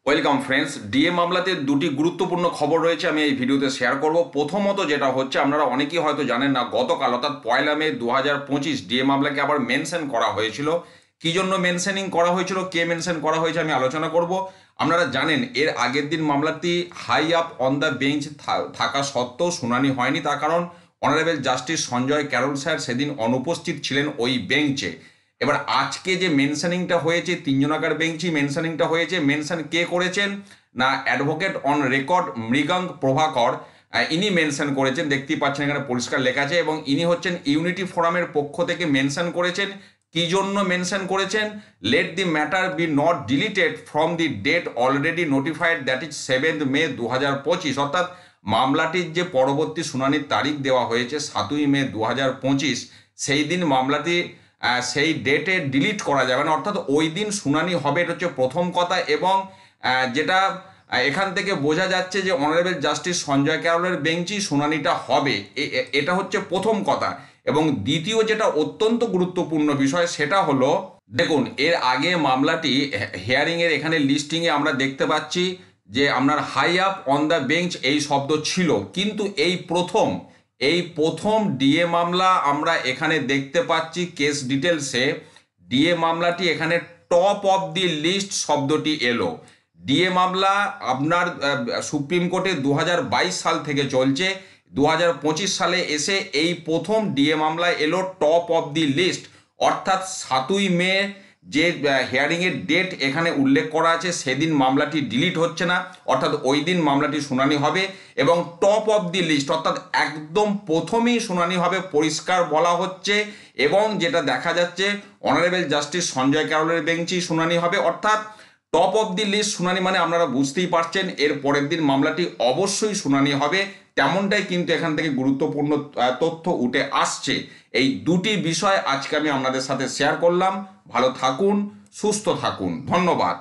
Welcome friends. DA মামলাতে দুটি গুরুত্বপূর্ণ খবর রয়েছে, আমি এই ভিডিওতে শেয়ার করব। প্রথমত যেটা হচ্ছে, আপনারা অনেকেই হয়তো জানেন না, গতকাল অর্থাৎ 1 মে 2025 ডিএ মামলাকে আবার মেনশন করা হয়েছিল। কি জন্য মেনশনিং করা হয়েছিল, কে মেনশন করা হয়েছে, আমি আলোচনা করব। আপনারা জানেন এর আগের দিন মামলাটি high up on the bench থাকা সত্ত্বেও শুনানি হয়নি। তার কারণ honourable justice Sanjay Karol sir সেদিন অনুপস্থিত ছিলেন ওই বেঞ্চে। এবার আজকে যে মেনশনিংটা হয়েছে, তিনজনাকার বেঞ্চই মেনশনিংটা হয়েছে। মেনশন কে করেছেন না, advocate on record Mriganka Prabhakar, ইনি মেনশন করেছেন। দেখতেই পাচ্ছেন এখানে পরিষ্কার লেখা আছে, এবং ইনি হচ্ছেন ইউনিটি ফোরামের পক্ষ থেকে মেনশন করেছেন। কি জন্য মেনশন করেছেন? Let the matter be not deleted from the date already notified, that is 7 May 2025। অর্থাৎ মামলাটির যে পরবর্তী শুনানির তারিখ দেওয়া হয়েছে 7 মে 2025, সেই দিন মামলাটি সেই ডেটে ডিলিট করা যাবে না, অর্থাৎ ওই দিন শুনানি হবে। এটা হচ্ছে প্রথম কথা। এবং যেটা এখান থেকে বোঝা যাচ্ছে যে অনারেবল জাস্টিস সঞ্জয় ক্যারলের বেঞ্চই শুনানিটা হবে, এটা হচ্ছে প্রথম কথা। এবং দ্বিতীয় যেটা অত্যন্ত গুরুত্বপূর্ণ বিষয়, সেটা হলো, দেখুন এর আগে মামলাটি হিয়ারিংয়ের এখানে লিস্টিংয়ে আমরা দেখতে পাচ্ছি যে আপনার high up on the bench এই শব্দ ছিল, কিন্তু এই প্রথম ডিএ মামলা আমরা এখানে দেখতে পাচ্ছি কেস ডিটেলসে। ডিএ মামলাটি এখানে টপ অফ দি লিস্ট শব্দটি এলো। ডিএ মামলা আপনার সুপ্রিম কোর্টে 2022 সাল থেকে চলছে, 2025 সালে এসে এই প্রথম ডিএ মামলায় এলো টপ অফ দি লিস্ট। অর্থাৎ 7 মে যে হিয়ারিংয়ের ডেট এখানে উল্লেখ করা আছে, সেদিন মামলাটি ডিলিট হচ্ছে না, অর্থাৎ ওই দিন মামলাটি শুনানি হবে। এবং টপ অফ দি লিস্ট অর্থাৎ একদম প্রথমেই শুনানি হবে, পরিষ্কার বলা হচ্ছে। এবং যেটা দেখা যাচ্ছে, অনারেবল জাস্টিস সঞ্জয় ক্যারলের বেঞ্চেই শুনানি হবে। অর্থাৎ টপ অফ দি লিস্ট শুনানি মানে আপনারা বুঝতেই পারছেন এর পরের দিন মামলাটি অবশ্যই শুনানি হবে। তেমনটাই কিন্তু এখান থেকে গুরুত্বপূর্ণ তথ্য উঠে আসছে। এই দুটি বিষয় আজকে আমি আপনাদের সাথে শেয়ার করলাম। ভালো থাকুন, সুস্থ থাকুন, ধন্যবাদ।